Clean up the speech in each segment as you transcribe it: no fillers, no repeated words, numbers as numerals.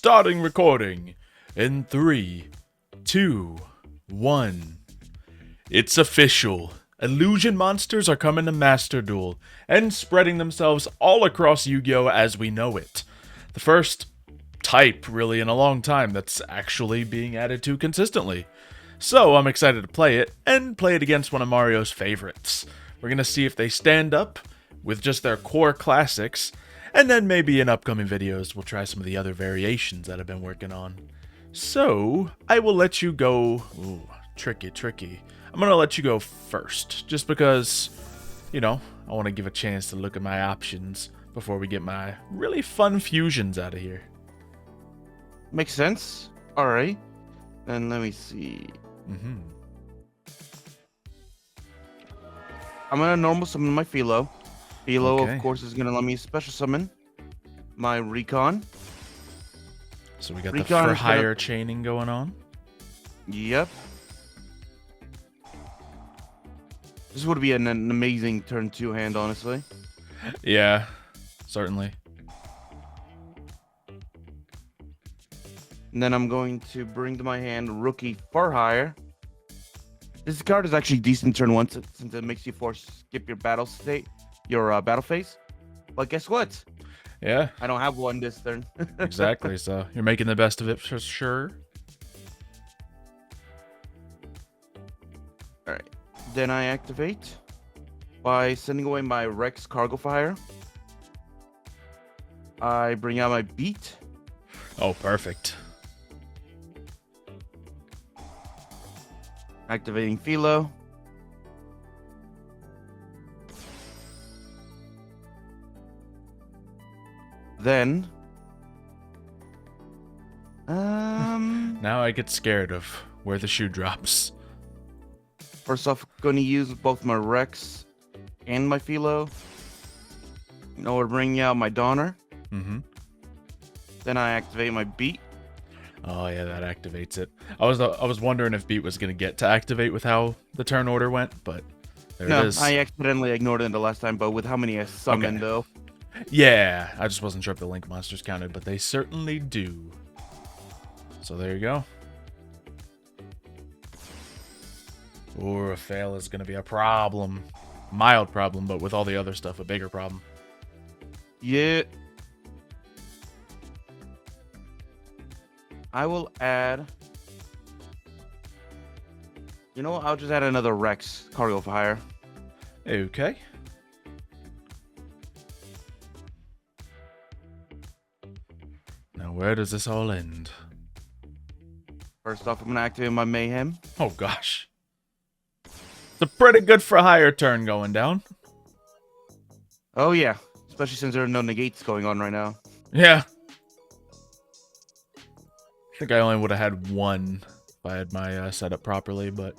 Starting recording in 3, 2, 1. It's official. Illusion monsters are coming to Master Duel and spreading themselves all across Yu-Gi-Oh as we know it. The first type, really, in a long time that's actually being added to consistently. So I'm excited to play it, and play it against one of Mario's favorites. We're gonna see if they stand up with just their core classics, and then maybe in upcoming videos we'll try some of the other variations that I've been working on. So, I will let you go... Ooh, tricky. I'm gonna let you go first, just because, you know, I want to give a chance to look at my options before we get my really fun fusions out of here. Makes sense. Alright. Then let me see. I'm gonna normal summon my Philo. Philo, Okay. of course, is gonna let me special summon my Recon. So we got Recon the for is hire chaining going on. Yep. This would be an amazing turn 2 hand, honestly. Yeah, certainly. And then I'm going to bring to my hand Rookie for Hire. This card is actually decent turn 1 since it makes you skip your battle state, your battle phase. But guess what? Yeah, I don't have one this turn. exactly. So you're making the best of it for sure. Alright. Then I activate by sending away my Rex Cargo Fire. I bring out my Beat. Oh, perfect. Activating Philo. Then Now I get scared of where the shoe drops. first off, going to use both my Rex and my Philo. In order to bring out my Donner. Then I activate my Beat. Oh yeah, that activates it. I was wondering if Beat was gonna get to activate with how the turn order went, but there it is. I accidentally ignored it the last time, but with how many I summoned, Okay. though. Yeah, I just wasn't sure if the link monsters counted, but they certainly do. So there you go. Or a fail is gonna be a problem. Mild problem, but with all the other stuff, a bigger problem. Yeah. I will add... You know what? I'll just add another Rex Cargo for Hire. Okay. Now where does this all end? First off, I'm going to activate my Mayhem. Oh gosh. It's a pretty good for hire turn going down. Oh, yeah. Especially since there are no negates going on right now. Yeah. I think I only would have had one if I had my setup properly, but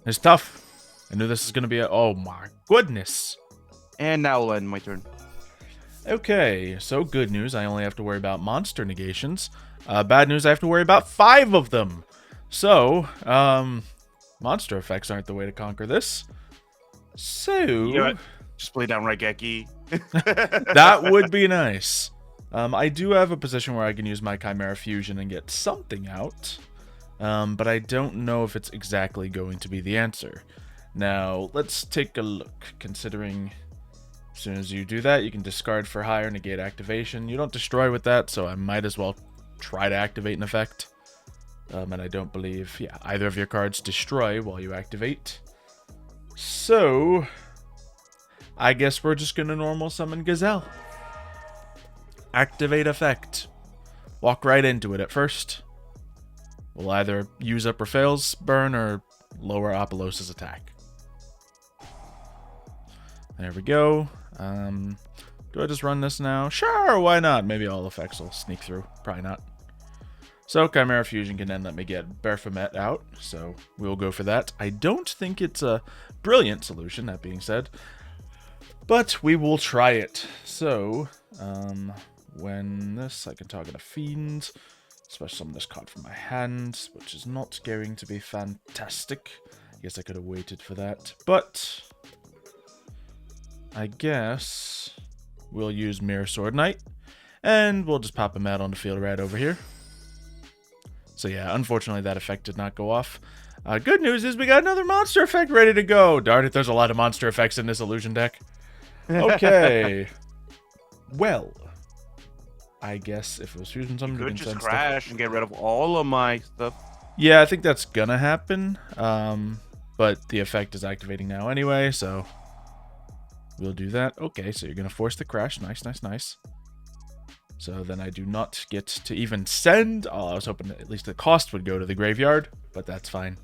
it's tough. I knew this was going to be a... Oh my goodness. And now will end my turn. Okay, so good news, I only have to worry about monster negations. Bad news, I have to worry about 5 of them. So, monster effects aren't the way to conquer this. So... You know what? Just play down Raigeki. That would be nice. I do have a position where I can use my Chimera Fusion and get something out. But I don't know if it's exactly going to be the answer. Now, let's take a look, considering... As soon as you do that, you can discard for hire, negate activation. You don't destroy with that, so I might as well try to activate an effect. And I don't believe, either of your cards destroy while you activate. So, I guess we're just going to normal summon Gazelle. Activate effect. Walk right into it at first. We'll either use up Raphael's burn or lower Apollos' attack. There we go. Do I just run this now? Sure, why not? Maybe all effects will sneak through. Probably not. So Chimera Fusion can then let me get Baphomet out, so we'll go for that. I don't think it's a brilliant solution, that being said, but we will try it. So, when this, I can target a Fiend, special summon this card from my hand, which is not going to be fantastic. I guess I could have waited for that, but... I guess we'll use Mirror Sword Knight, And we'll just pop him out on the field right over here. So yeah, unfortunately that effect did not go off. Good news is we got another monster effect ready to go. Darn it, there's a lot of monster effects in this illusion deck. Okay. Well, I guess if it was fusion summon, You we could can just send crash stuff. and get rid of all of my stuff. Yeah, I think that's gonna happen. But the effect is activating now anyway, so we'll do that. Okay, so you're gonna force the crash. Nice, nice, nice. So then I do not get to even send. Oh, I was hoping that at least the cost would go to the graveyard, but that's fine.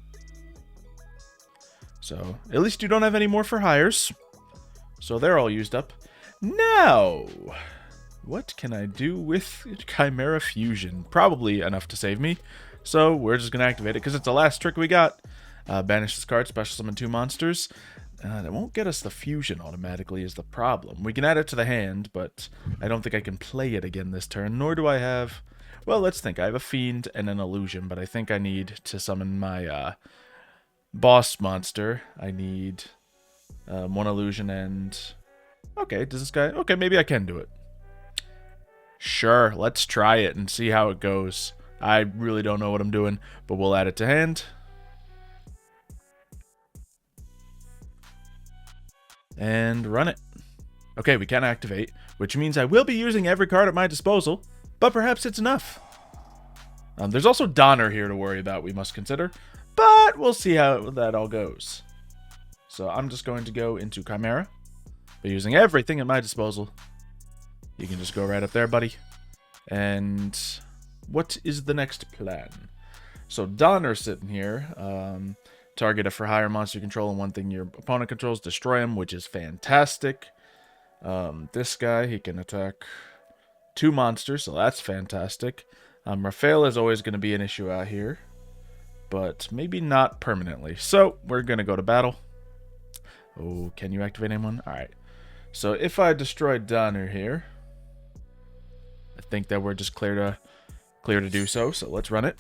So at least you don't have any more for hires. So they're all used up. Now, what can I do with Chimera Fusion? Probably enough to save me. So we're just going to activate it because it's the last trick we got. Banish this card, special summon 2 monsters. That won't get us the fusion automatically is the problem. We can add it to the hand, but I don't think I can play it again this turn, nor do I have... Well, let's think. I have a Fiend and an Illusion, but I think I need to summon my boss monster. I need 1 Illusion and... Okay, does this guy... Okay, maybe I can do it. Sure, let's try it and see how it goes. I really don't know what I'm doing, but we'll add it to hand. And run it. Okay, we can activate, which means I will be using every card at my disposal, but perhaps it's enough. There's also Donner here to worry about, we must consider, but we'll see how that all goes. So I'm just going to go into Chimera, by using everything at my disposal. You can just go right up there, buddy. And what is the next plan? So Donner sitting here. Target a for hire monster you control and one thing your opponent controls. Destroy him, which is fantastic. This guy, he can attack 2 monsters, so that's fantastic. Raphael is always going to be an issue out here, but maybe not permanently. So we're going to go to battle. Oh, can you activate anyone? All right. So if I destroy Donner here, I think that we're just clear to do so. So let's run it.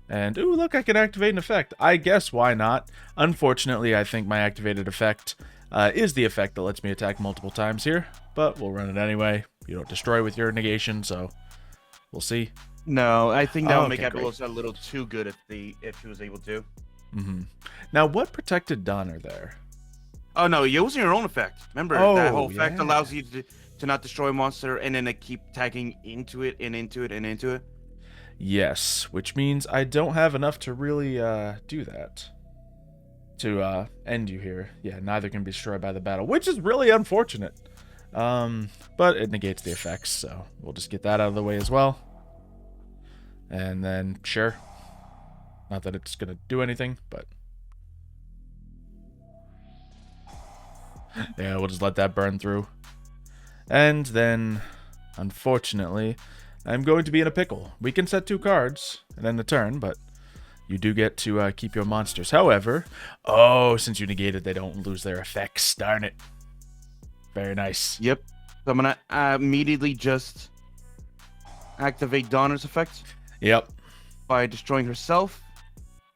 And, ooh, look, I can activate an effect. I guess why not? Unfortunately, I think my activated effect is the effect that lets me attack multiple times here. But we'll run it anyway. You don't destroy with your negation, so we'll see. No, I think that would make Okay, Abelos a little too good if he was able to. Now, what protected Donner there? Oh, no, you're using your own effect. Remember, that whole effect yeah. allows you to not destroy a monster and then keep tagging into it and into it and into it. Yes, which means I don't have enough to really do that. To end you here. Yeah, neither can be destroyed by the battle, which is really unfortunate. But it negates the effects, so we'll just get that out of the way as well. And then, sure. Not that it's going to do anything, but... yeah, we'll just let that burn through. And then, unfortunately, I'm going to be in a pickle. We can set 2 cards and end the turn, but you do get to keep your monsters. However, oh, since you negated, they don't lose their effects. Darn it. Very nice. Yep. So I'm going to immediately just activate Donner's effect. Yep. By destroying herself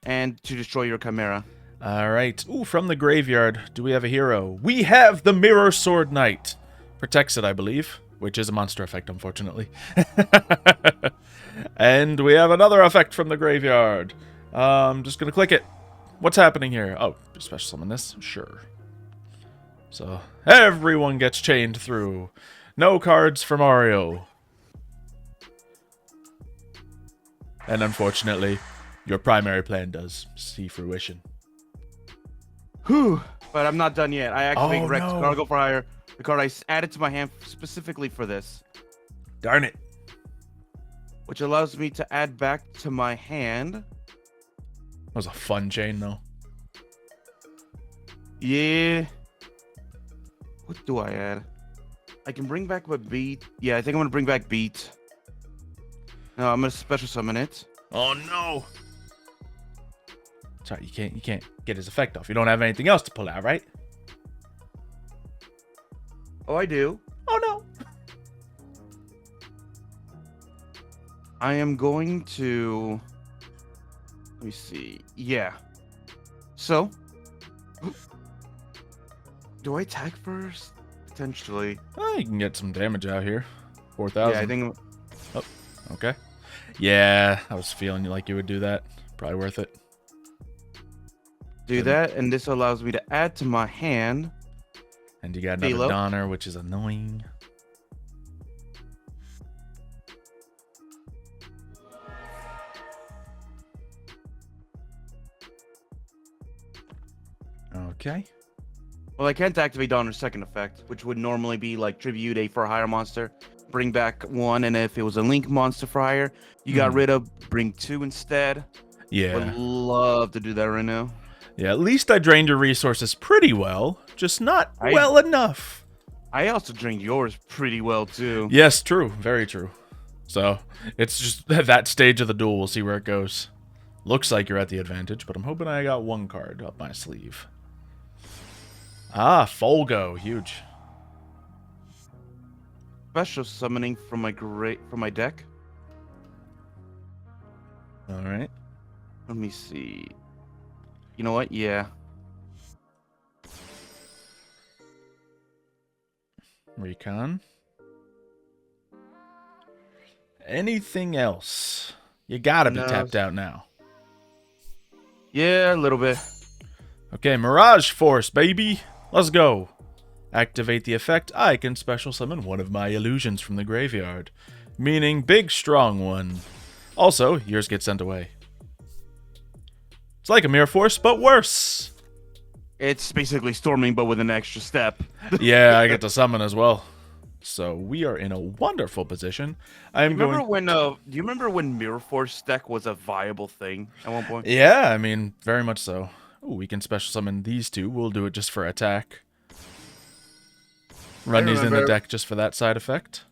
and to destroy your Chimera. All right. Ooh, from the graveyard, do we have a hero? We have the Mirror Sword Knight. Protects it, I believe, which is a monster effect, unfortunately. And we have another effect from the graveyard. Just going to click it. What's happening here? Oh, special summon this? Sure. So, everyone gets chained through. No cards for Mario. And unfortunately, your primary plan does see fruition. Whew. But I'm not done yet. I activate Rex no. Cargo for Hire, the card I added to my hand specifically for this. Darn it. Which allows me to add back to my hand. That was a fun chain, though. Yeah. What do I add? I can bring back my beat. Yeah, I think I'm gonna bring back beat. No, I'm gonna special summon it. Oh no! Sorry, you can't get his effect off. You don't have anything else to pull out, right? Oh, I do. Oh no! I am going to. Let me see. Yeah. So, do I attack first? potentially. Oh, you can get some damage out here. 4,000. Yeah, I think. Oh, okay. Yeah, I was feeling like you would do that. Probably worth it. Do that, and this allows me to add to my hand. And you got another Xylo. Donner, which is annoying. Okay. Well, I can't activate Donner's second effect, which would normally be like tribute a for hire monster, bring back 1, and if it was a link monster for hire, you got rid of, bring 2 instead. Yeah. Would love to do that right now. Yeah, at least I drained your resources pretty well, just not well enough. I also drained yours pretty well too. Yes, true. Very true. So, it's just at that stage of the duel. We'll see where it goes. Looks like you're at the advantage, but I'm hoping I got one card up my sleeve. Ah, Folgo. Huge. Special summoning from my deck. All right. Let me see. You know what? Yeah. Recon. Anything else? You gotta be tapped out now. Yeah, a little bit. Okay, Mirage Force, baby. Let's go. Activate the effect. I can special summon one of my illusions from the graveyard. Meaning big, strong one. Also, yours gets sent away. It's like a Mirror Force, but worse. It's basically storming, but with an extra step. Yeah, I get to summon as well. So we are in a wonderful position. Do you remember when Mirror Force deck was a viable thing at one point? Yeah, I mean, very much so. Ooh, we can special summon these two. We'll do it just for attack. Run these in the deck just for that side effect.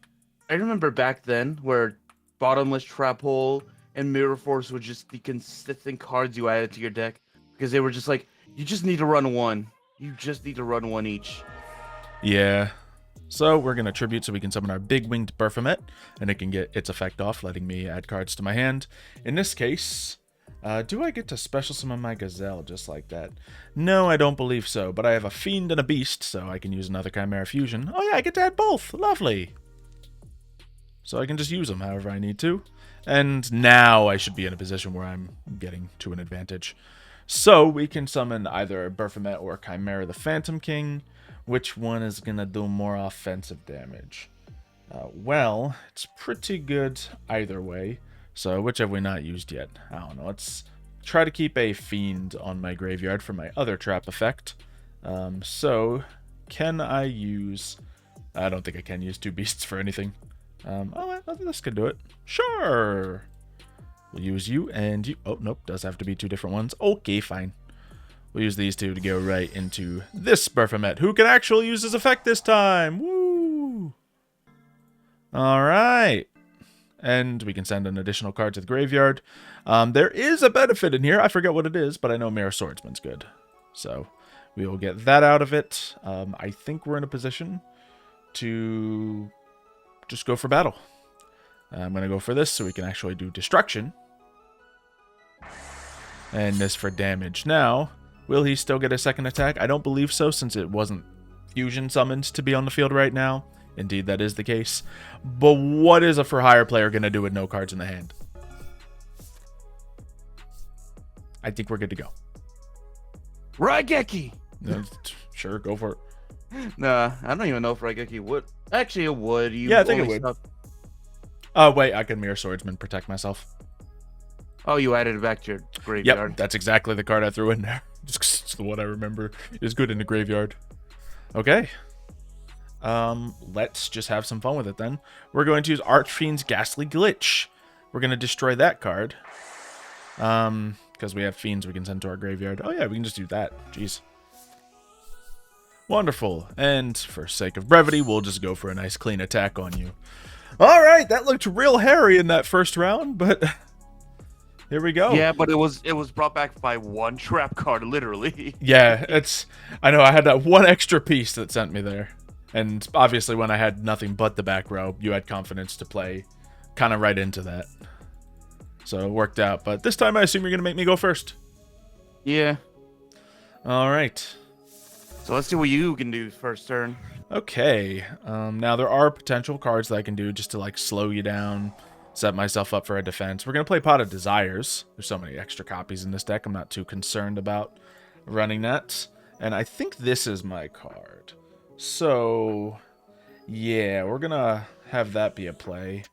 I remember back then where Bottomless Trap Hole and Mirror Force were just the consistent cards you added to your deck. Because they were just like, you just need to run one. You just need to run one each. Yeah. So we're going to tribute so we can summon our big winged Baphomet, and it can get its effect off, letting me add cards to my hand. In this case, do I get to special summon my Gazelle just like that? No, I don't believe so, but I have a Fiend and a Beast, so I can use another Chimera Fusion. Oh yeah, I get to add both. Lovely. So I can just use them however I need to. And now I should be in a position where I'm getting to an advantage. So we can summon either Baphomet or Chimera the Phantom King. Which one is going to do more offensive damage? Well, it's pretty good either way. So which have we not used yet? I don't know. Let's try to keep a Fiend on my graveyard for my other trap effect. So can I use... I don't think I can use 2 beasts for anything. Oh, this could do it. Sure. We'll use you and you. Oh, nope. Does have to be 2 different ones. Okay, fine. We'll use these 2 to go right into this Baphomet, who can actually use his effect this time. Woo! All right. And we can send an additional card to the graveyard. There is a benefit in here. I forget what it is, but I know Mirror Swordsman's good. So we will get that out of it. I think we're in a position to just go for battle. I'm going to go for this so we can actually do destruction. And this for damage. Now, will he still get a second attack? I don't believe so, since it wasn't fusion summoned to be on the field right now. Indeed, that is the case. But what is a for hire player going to do with no cards in the hand? I think we're good to go. Raigeki! Sure, go for it. Nah, I don't even know if Raigeki would. Actually, it would. Yeah, I think it would. Oh, wait, I can Mirror Swordsman protect myself. Oh, you added it back to your graveyard. Yep, that's exactly the card I threw in there. It's the one I remember is good in the graveyard. Okay. Let's just have some fun with it then. We're going to use Archfiend's Ghastly Glitch. We're going to destroy that card. Because we have fiends we can send to our graveyard. Oh yeah, we can just do that. Jeez. Wonderful. And for sake of brevity, we'll just go for a nice clean attack on you. All right, that looked real hairy in that first round, but here we go. Yeah, but it was brought back by 1 trap card, literally. Yeah, I know I had that 1 extra piece that sent me there. And obviously when I had nothing but the back row, you had confidence to play kind of right into that. So it worked out. But this time I assume you're going to make me go first. Yeah. All right. So let's see what you can do first turn. Okay. Now there are potential cards that I can do just to like slow you down, set myself up for a defense. We're gonna play Pot of Desires. There's so many extra copies in this deck. I'm not too concerned about running that. And I think this is my card. So yeah, we're gonna have that be a play.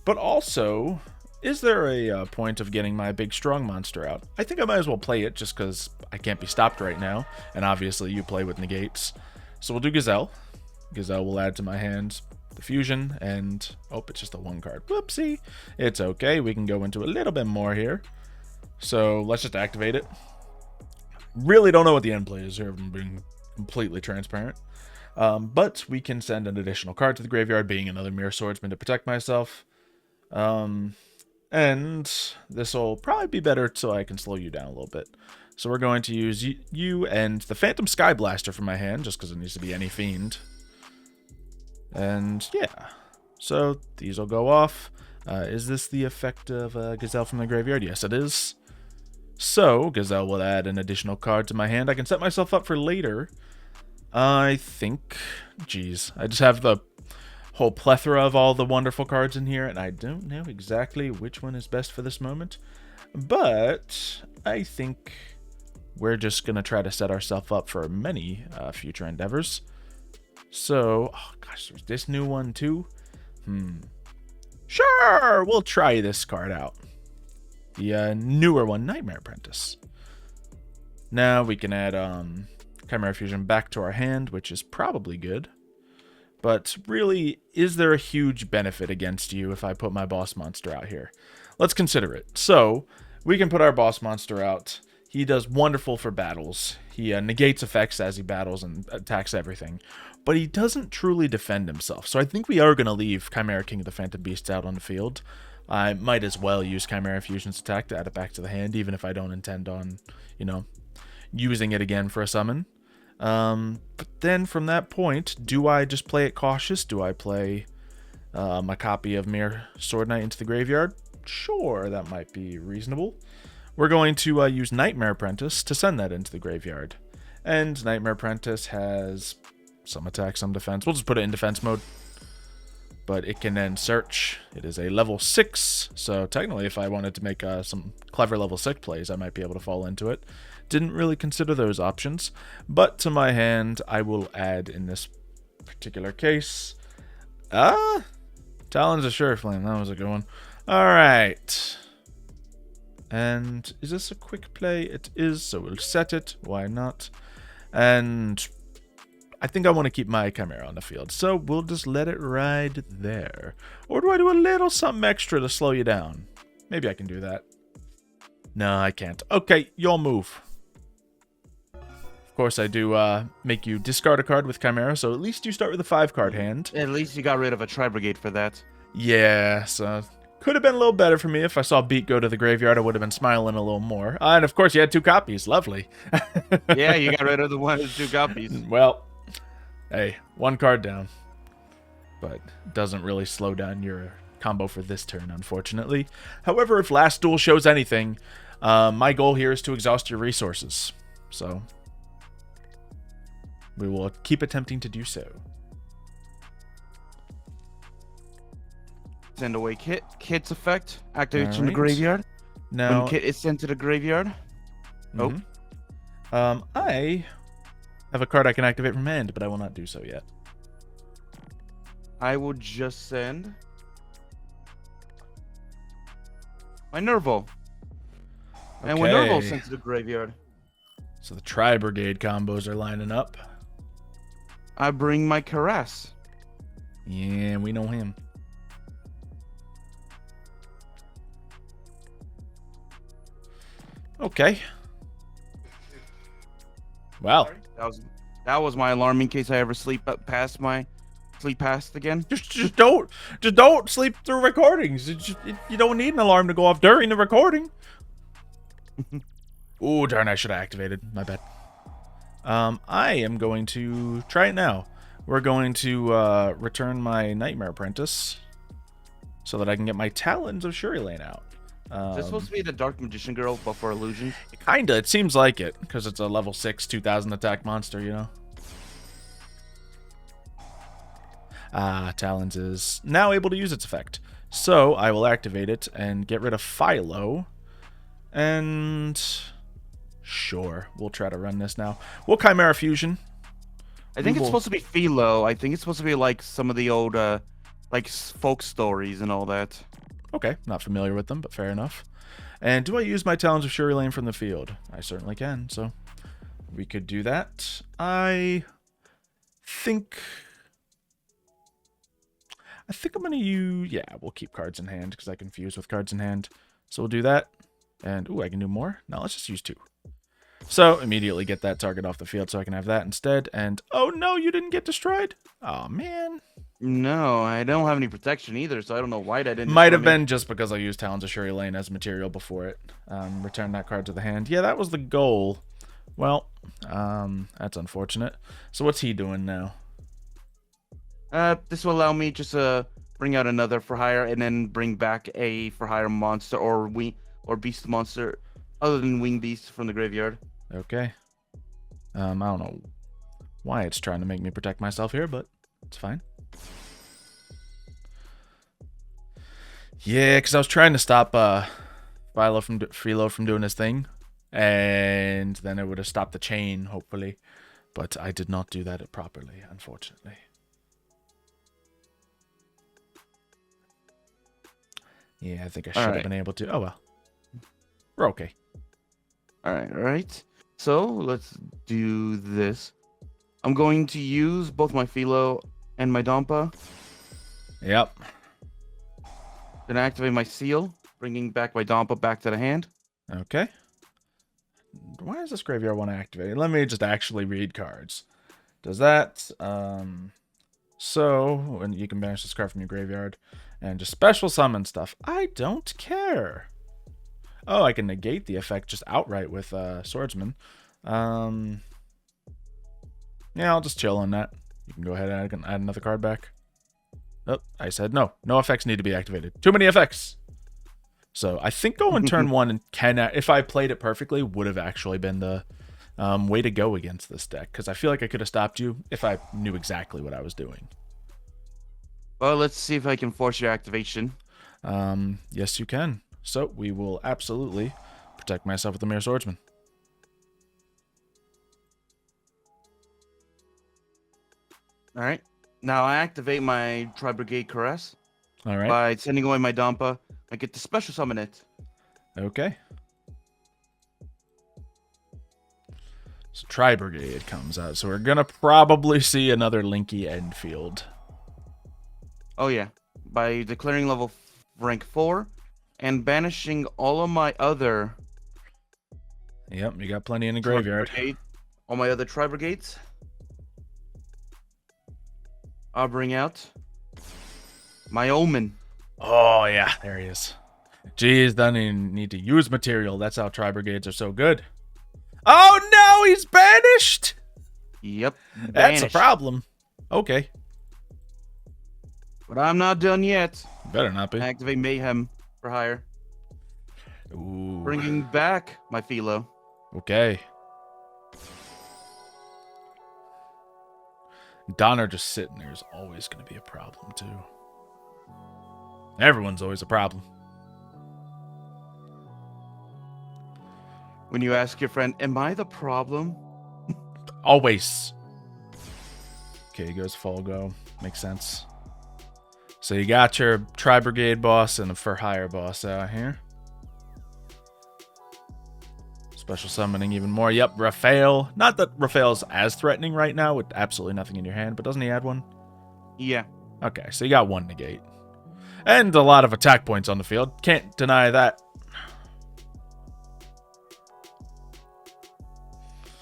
But also, is there a point of getting my big strong monster out? I think I might as well play it just because I can't be stopped right now. And obviously you play with negates. So we'll do Gazelle. Gazelle will add to my hand the fusion, and oh, it's just a 1 card. Whoopsie. It's okay. We can go into a little bit more here. So let's just activate it. Really don't know what the end play is here, if I'm being completely transparent. But we can send an additional card to the graveyard, being another Mirror Swordsman to protect myself. And this will probably be better so I can slow you down a little bit. So we're going to use you and the Phantom Sky Blaster from my hand, just because it needs to be any fiend. And yeah, so these will go off. Is this the effect of Gazelle from the graveyard? Yes, it is. So Gazelle will add an additional card to my hand. I can set myself up for later. I think, geez, I just have the whole plethora of all the wonderful cards in here, and I don't know exactly which one is best for this moment. But I think we're just going to try to set ourselves up for many future endeavors. So, oh gosh, there's this new one too. Sure, we'll try this card out. The newer one, Nightmare Apprentice. Now we can add Chimera Fusion back to our hand, which is probably good. But really, is there a huge benefit against you if I put my boss monster out here? Let's consider it. So, we can put our boss monster out. He does wonderful for battles. He negates effects as he battles and attacks everything. But he doesn't truly defend himself. So I think we are going to leave Chimera King of the Phantom Beasts out on the field. I might as well use Chimera Fusion's attack to add it back to the hand, even if I don't intend on, you know, using it again for a summon. But then from that point, do I just play it cautious? Do I play my copy of Mirror Sword Knight into the graveyard? Sure, that might be reasonable. We're going to use Nightmare Apprentice to send that into the graveyard. And Nightmare Apprentice has some attack, some defense. We'll just put it in defense mode. But it can then search. It is a level 6, so technically if I wanted to make some clever level 6 plays, I might be able to fall into it. Didn't really consider those options. But to my hand, I will add in this particular case... Talon's a Sure Flame. That was a good one. Alright. And is this a quick play? It is, so we'll set it. Why not? And I think I want to keep my Chimera on the field, so we'll just let it ride there. Or do I do a little something extra to slow you down? Maybe I can do that. No, I can't. Okay, you'll move. Of course, I do make you discard a card with Chimera, so at least you start with a 5-card hand. At least you got rid of a Tri-Brigade for that. Yeah, so could have been a little better for me. If I saw Beat go to the graveyard, I would have been smiling a little more. And of course, you had 2 copies. Lovely. Yeah, you got rid of the one with 2 copies. Well, hey, 1 card down. But doesn't really slow down your combo for this turn, unfortunately. However, if Last Duel shows anything, my goal here is to exhaust your resources. So we will keep attempting to do so. Send away Kit. Kit's effect activates from the Alright. graveyard. Now, When Kit is sent to the graveyard. I have a card I can activate from hand, but I will not do so yet. I will just send my Nerval. And when Nerval's sent to the graveyard, So the Tri-Brigade combos are lining up. I bring my Caress. Yeah, we know him. Okay. Wow. That was my alarm in case I ever sleep past again. Just don't sleep through recordings. You don't need an alarm to go off during the recording. Ooh, darn! I should have activated. My bad. I am going to try it now. We're going to return my Nightmare Apprentice so that I can get my Talons of Shuri Lane out. Is this supposed to be the Dark Magician Girl, but for illusions? Kinda. It seems like it, because it's a level 6, 2000 attack monster, you know? Talons is now able to use its effect. So I will activate it and get rid of Philo. And sure, we'll try to run this now. We'll Chimera Fusion. I think it's supposed to be Philo. I think it's supposed to be like some of the old like folk stories and all that. Okay, not familiar with them, but fair enough. And do I use my Talons of Shuri Lane from the field? I certainly can, so we could do that. I think I'm going to use... Yeah, we'll keep cards in hand because I confuse with cards in hand. So we'll do that. And, ooh, I can do more? No, let's just use 2. So, immediately get that target off the field so I can have that instead. And, oh no, you didn't get destroyed? Oh, man. No, I don't have any protection either, so I don't know why that didn't. Might have been just because I used Talons of Shuri Lane as material before it. Return that card to the hand. Yeah, that was the goal. Well, that's unfortunate. So what's he doing now? This will allow me just bring out another for hire and then bring back a for hire monster or beast monster other than wing beast from the graveyard. Okay. I don't know why it's trying to make me protect myself here, but it's fine. Yeah, because I was trying to stop Philo from doing his thing, and then it would have stopped the chain, hopefully. But I did not do that properly, unfortunately. Yeah, I think I should have been able to. Oh, well. We're okay. All right. So, let's do this. I'm going to use both my Philo and my Dampa. Yep. Then activate my Seal, bringing back my Dampa back to the hand. Okay. Why does this graveyard want to activate? Let me just actually read cards. Does that, so, when you can banish this card from your graveyard and just special summon stuff. I don't care. Oh, I can negate the effect just outright with Swordsman. Yeah, I'll just chill on that. You can go ahead and I can add another card back. Oh, I said no. No effects need to be activated. Too many effects. So I think going turn 1 and if I played it perfectly, would have actually been the way to go against this deck. Because I feel like I could have stopped you if I knew exactly what I was doing. Well, let's see if I can force your activation. Yes, you can. So we will absolutely protect myself with the Mirror Swordsman. All right. Now I activate my Tri-Brigade Caress. All right. By sending away my Dampa, I get to special summon it. Okay. So Tri-Brigade comes out. So we're going to probably see another Linky Enfield. Oh, yeah. By declaring level rank 4 and banishing all of my other... Yep, you got plenty in the graveyard. All my other Tri-Brigades. I'll bring out my Omen. Oh, yeah, there he is. Jeez, doesn't even need to use material. That's how Tri-Brigades are so good. Oh, no, he's banished! Yep, banished. That's a problem. Okay. But I'm not done yet. Better not be. Activate Mayhem for hire. Ooh. Bringing back my Philo. Okay. Donner just sitting there is always going to be a problem, too. Everyone's always a problem. When you ask your friend, am I the problem? Always. Okay, goes full go. Makes sense. So you got your Tri-Brigade boss and a for hire boss out here. Special summoning even more. Yep, Raphael. Not that Raphael's as threatening right now with absolutely nothing in your hand, but doesn't he add one? Yeah. Okay, so you got one negate. And a lot of attack points on the field. Can't deny that.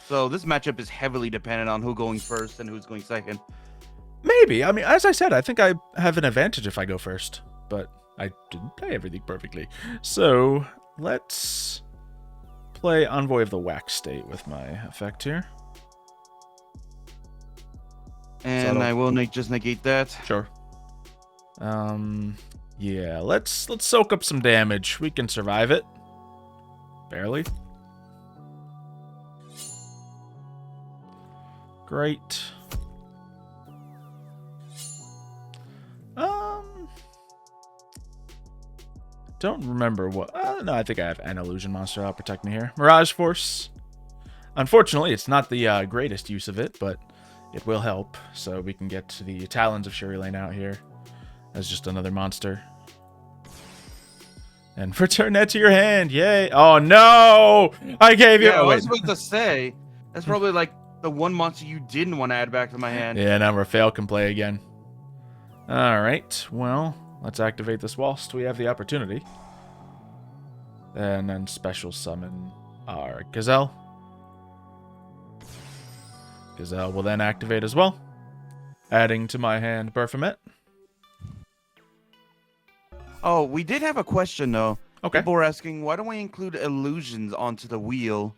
So this matchup is heavily dependent on who going first and who's going second. Maybe. I mean, as I said, I think I have an advantage if I go first. But I didn't play everything perfectly. So, let's play Envoy of the Wax State with my effect here. And I will just negate that. Sure. Yeah, let's soak up some damage. We can survive it. Barely. Great. don't remember what... no, I think I have an illusion monster that'll protect me here. Mirage Force. Unfortunately, it's not the greatest use of it, but it will help. So we can get to the Talons of Shuri Lane out here as just another monster. And return that to your hand. Yay. Oh, no. I gave you... Yeah, oh, I wait. was about to say, that's probably like the one monster you didn't want to add back to my hand. Yeah, now Raphael can play again. All right. Well, let's activate this whilst we have the opportunity. And then special summon our Gazelle. Gazelle will then activate as well. Adding to my hand Baphomet. Oh, we did have a question, though. Okay. People were asking, why don't we include illusions onto the wheel?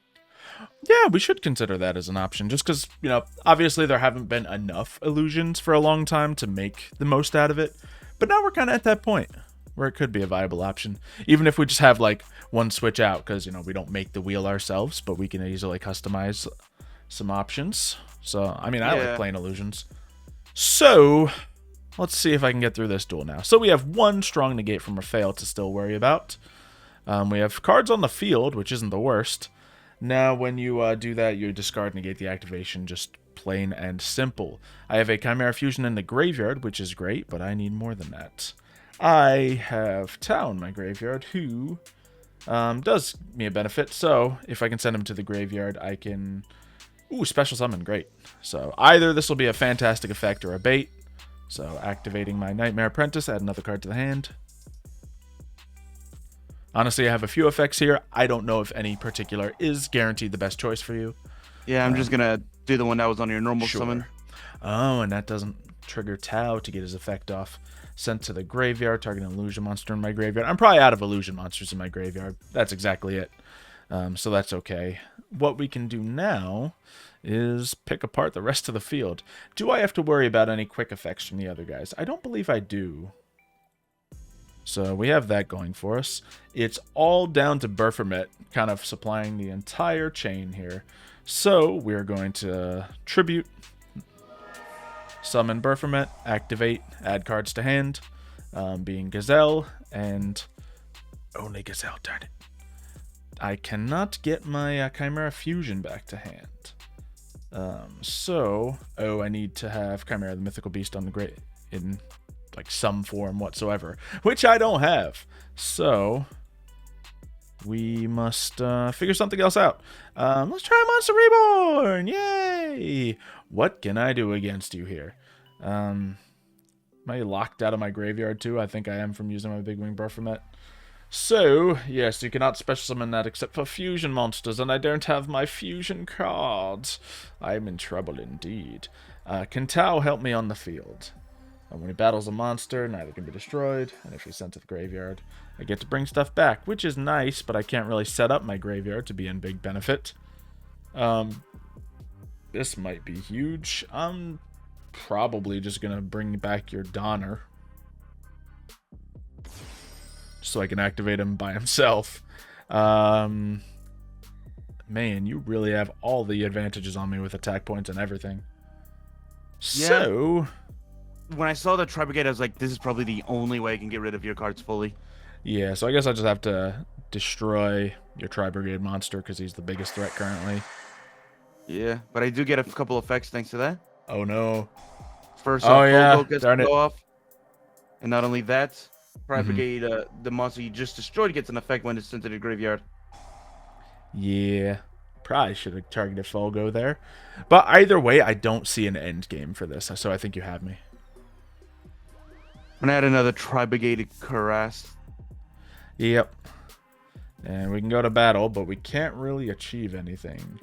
Yeah, we should consider that as an option. Just because, you know, obviously there haven't been enough illusions for a long time to make the most out of it. But now we're kind of at that point where it could be a viable option. Even if we just have, like, one switch out. Because, you know, we don't make the wheel ourselves. But we can easily customize some options. So, I mean, I like playing illusions. So... let's see if I can get through this duel now. So we have one strong negate from Raphael to still worry about. We have cards on the field, which isn't the worst. Now, when you do that, you discard negate the activation, just plain and simple. I have a Chimera Fusion in the graveyard, which is great, but I need more than that. I have Tau in my graveyard, who does me a benefit. So if I can send him to the graveyard, I can... ooh, special summon, great. So either this will be a fantastic effect or a bait. So, activating my Nightmare Apprentice, add another card to the hand. Honestly, I have a few effects here. I don't know if any particular is guaranteed the best choice for you. Yeah, I'm just going to do the one that was on your normal summon. Oh, and that doesn't trigger Tau to get his effect off. Sent to the graveyard, target an illusion monster in my graveyard. I'm probably out of illusion monsters in my graveyard. That's exactly it. So that's okay. What we can do now is pick apart the rest of the field. Do I have to worry about any quick effects from the other guys? I don't believe I do. So we have that going for us. It's all down to Baphomet kind of supplying the entire chain here. So we're going to tribute, summon Baphomet, activate, add cards to hand, being Gazelle, and only Gazelle, darn it. I cannot get my Chimera Fusion back to hand. I need to have Chimera the Mythical Beast on the great in like some form whatsoever, which I don't have. So we must figure something else out. Let's try Monster Reborn! Yay! What can I do against you here? Am I locked out of my graveyard too? I think I am from using my Big Wing Baphomet. So, yes, you cannot special summon that except for fusion monsters, and I don't have my fusion cards. I'm in trouble indeed. Can Tau help me on the field? When he battles a monster, neither can be destroyed, and if he's sent to the graveyard, I get to bring stuff back, which is nice, but I can't really set up my graveyard to be in big benefit. This might be huge. I'm probably just going to bring back your Donner, so I can activate him by himself. Man, you really have all the advantages on me with attack points and everything. Yeah. So, when I saw the Tri-Brigade, I was like, this is probably the only way I can get rid of your cards fully. Yeah, so I guess I just have to destroy your Tri-Brigade monster because he's the biggest threat currently. Yeah, but I do get a couple effects thanks to that. Oh, no. First off, yeah, gets to go off. And not only that, Tri-Brigade, the monster you just destroyed, gets an effect when it's sent to the graveyard. Yeah, probably should have targeted Folgo there. But either way, I don't see an end game for this, so I think you have me. I'm going to add another Tri-Brigade Cuirass. Yep. And we can go to battle, but we can't really achieve anything.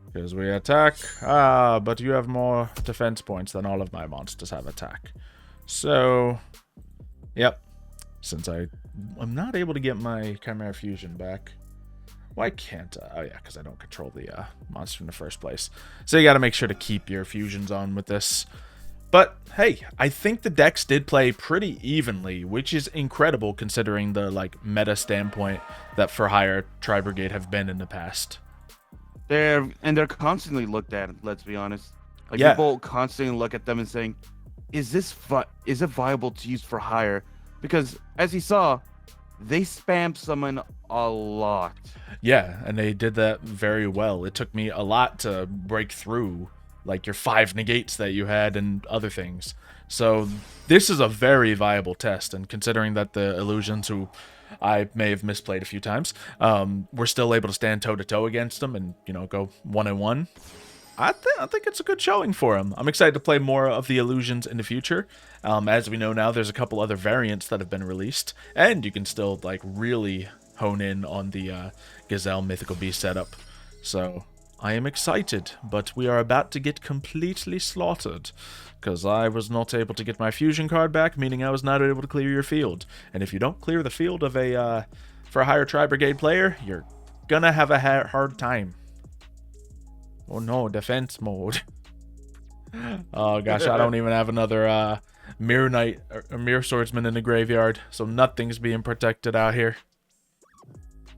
Because we attack. But you have more defense points than all of my monsters have attack. So, yep. Since I'm not able to get my Chimera Fusion back. Why can't I? Oh, yeah, because I don't control the monster in the first place. So you got to make sure to keep your fusions on with this. But, hey, I think the decks did play pretty evenly, which is incredible considering the, like, meta standpoint that For Hire Tri-Brigade have been in the past. They're constantly looked at, let's be honest. Like, people constantly look at them and saying, is it viable to use For Hire? Because, as you saw, they spam summon a lot. Yeah, and they did that very well. It took me a lot to break through, like your 5 negates that you had and other things. So this is a very viable test, and considering that the illusions, who I may have misplayed a few times, were still able to stand toe-to-toe against them and, you know, go 1-1, I think it's a good showing for him. I'm excited to play more of the illusions in the future. As we know now, there's a couple other variants that have been released, and you can still, like, really hone in on the Gazelle Mythical Beast setup. So I am excited, but we are about to get completely slaughtered, because I was not able to get my fusion card back, meaning I was not able to clear your field. And if you don't clear the field of a for a higher Tri-Brigade player, you're gonna have a hard time. Oh no, defense mode. Oh gosh, I don't even have another Mirror Knight or Mirror Swordsman in the graveyard, so nothing's being protected out here.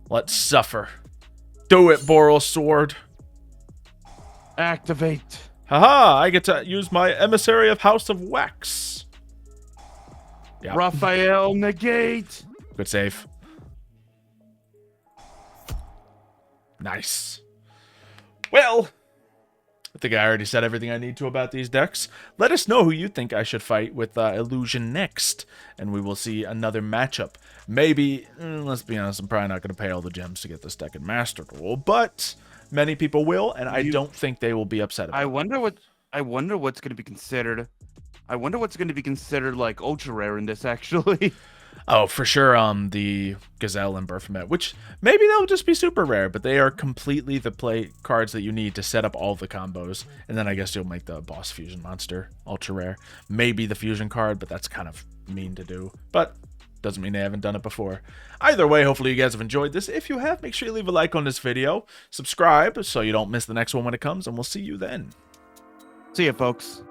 Let's suffer. Do it, Boral Sword. Activate. Haha, I get to use my Emissary of House of Wax. Yeah. Raphael negate. Good save. Nice. Well, I think I already said everything I need to about these decks. Let us know who you think I should fight with Illusion next, and we will see another matchup. Maybe, let's be honest, I'm probably not going to pay all the gems to get this deck in Master Duel, but many people will, and I don't think they will be upset about it. I wonder what's going to be considered. I wonder what's going to be considered like ultra rare in this, actually. Oh, for sure, the Gazelle and Baphomet, which maybe they'll just be super rare, but they are completely the play cards that you need to set up all the combos, and then I guess you'll make the boss fusion monster ultra rare. Maybe the fusion card, but that's kind of mean to do, but doesn't mean they haven't done it before. Either way, hopefully you guys have enjoyed this. If you have, make sure you leave a like on this video, subscribe so you don't miss the next one when it comes, and we'll see you then. See ya, folks.